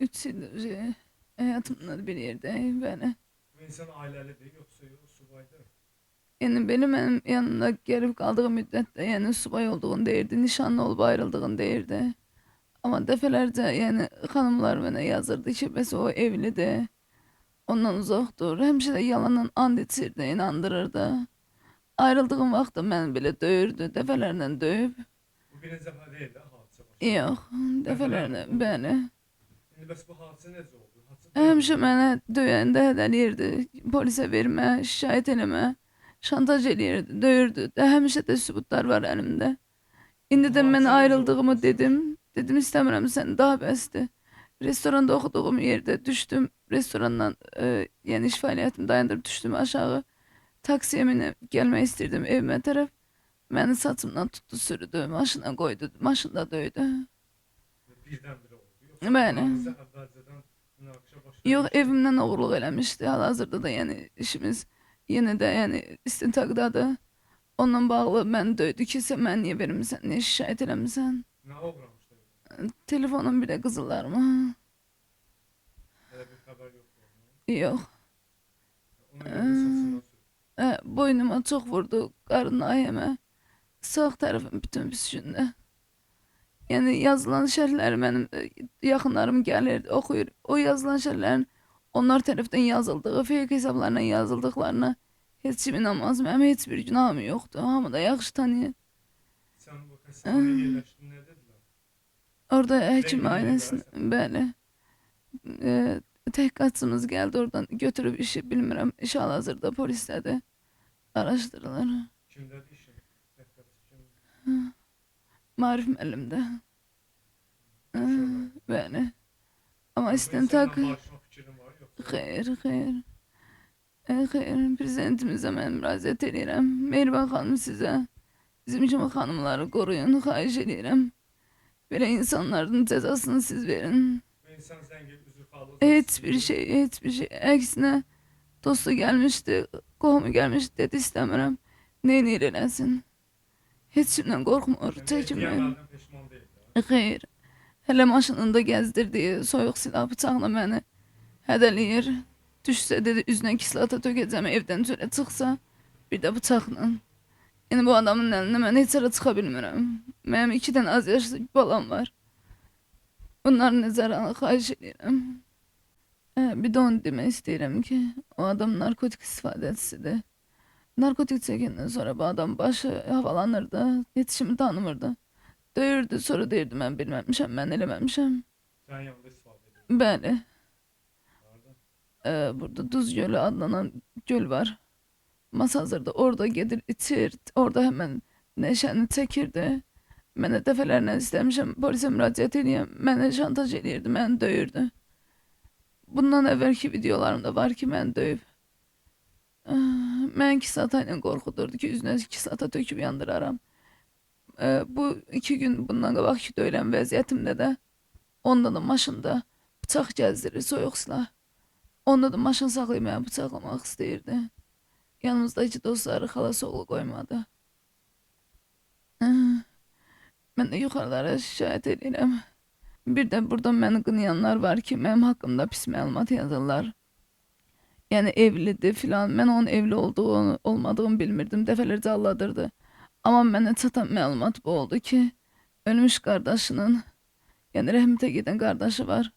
3 ildir hayatımda bir yerdeyim beni. Bu insan ailəlidir, yoxsa subaydır? Yani benim yanımda gelip kaldığı müddette yani subay olduğunu değildi, nişanlı olup ayrıldığını değildi. Ama defalarca yani hanımlar bana yazırdı ki mesela o evli de ondan uzak dur. Hemşire de yalanın and içirdi, inandırırdı. Ayrıldığım vaxtda beni bile döyürdü, defalarla döyüp. Bu birinci dəfə deyil də hadisə baş verdi. Yok, Dəfələrlə defalarla oldu. beni. İndi bəs bu hadisə necə oldu? Hadisə Hemşire dövmə oldu. beni döyende hədəliyirdi. Polise verme, şikayet eleme. Şantaj eləyirdi, döyürdü. De hemşire de sübutlar var elimde. İndi Bu de ben hadisə necə oldu ayrıldığımı bəs yaxşı? dedim. Dedim istemiyorum seni daha besti. Restoranda okuduğum yerde düştüm. Restorandan yani iş faaliyetimi dayandırıp düştüm aşağı. Taksiye minip gelmeyi istedim evime taraf. Beni satımdan tuttu sürdü. Maşına koydu. Maşında döydü. Birdən-birə oldu. Yoxsa bu Böyle. hadisə əvvəlcədən münaqişə baş Yok vermişdi? evimden oğurluk eləmişti. Hal-hazırda da yani işimiz yine de yani istintaqdadır. Onunla bağlı ben döydü ki sen ben niye vermişsen, niye şikayet eləmişsən? Nə uğramışdı evdə? Telefonum bile kızılar mı? Hələ bir xəbər yoxdur ondan. Yok. Ona görə də Ee, saçından sürtdü. boynuma çok vurdu. Karnına yeme. Sağ tarafım bütün püskünde. Yani yazılan şerhler benim yakınlarım gelir okuyur. O yazılan şerhlerin onlar tarafından yazıldığı, fake hesaplarına yazıldıklarına hiç kim inanmaz. Benim hiçbir günahım yoktu. Hamı da yaxşı tanıyır. Sən bu xəstəxanaya Ee, yerləşdin, nə dedilər? orada hekim Rəngi dedilər ailesine sənə? böyle tehkikatçımız geldi oradan götürüp işi bilmiyorum. İnşallah hazırda polislerde araştırılır. Kimdədir işin? Təhqiqatçı kimdir? Marif müəllimdə. Maşallah. Bəli. Amma Bu insanla istintaq barışma fikrin var, yoxsa yox? xeyr, xeyr. Xeyr, prezidentimizə mən müraciət edirəm. Mehriban xanım sizə bizim kimi xanımları qoruyun, xahiş edirəm. Belə insanların cəzasını siz verin. Bu insan zəng edib üzrxahlıq Hiçbir istəyir. şey, hiçbir şey. Əksinə dostu gəlmişdi, qohumu gəlmişdi, dedi istəmirəm. Neynir eləsin. Heç kimdən qorxmur, Yəni çəkinmir. etdiyi əməldən peşman deyil də. Xeyr. Hələ maşınında gəzdirdiyi soyuq silah bıçaqla məni hədələyir. Düşsə dedi üzünə kislata tökəcəm evdən çölə çıxsa bir də bıçaqla. Yəni bu adamın əlindən mən heç yerə çıxa bilmirəm. Mənim 2 dənə az yaşlı balam var. Bunların nəzərə xahiş edirəm. Bir də onu demək istəyirəm ki, o adam narkotik istifadəçisidir. Narkotik çəkəndən sonra bu adam başı havalanırdı, yetişimi tanımırdı. Döyürdü, sonra deyirdi mən bilməmişəm, mən eləməmişəm. Sənin yanında istifadə edirlər. Bəli, Harda? burada Duz Gölü adlanan göl var. Masazırda orada gedir içir, orada hemen neşəni çəkirdi. Mənə dəfələrlə istəmişəm, polisə müraciət edeyim, mənə şantaj edirdi, məni döyürdü. Bundan əvvəlki videolarımda var ki, məni döyüb. Mən kisata ilə qorxudurdu ki, üzünə kisata töküb yandıraram. Bu 2 gün bundan qabaqki döyülən vəziyyətimdə də onda da maşında bıçaq gəzdirir, soyuq silah. Onda da maşın saxlayıb məni bıçaqlamaq istəyirdi. Yanımızdakı dostları xalası oğlu qoymadı. Mən də yuxarılara şikayət edirəm. Bir də burada məni qınayanlar var ki, mənim haqqımda pis məlumat yazırlar. Yəni evlidir filan. Mən onun evli olduğunu, olmadığını bilmirdim. Dəfələrcə alladırdı. Amma mənə çatan məlumat bu oldu ki, ölmüş qardaşının, yəni rəhmətə gedən qardaşı var.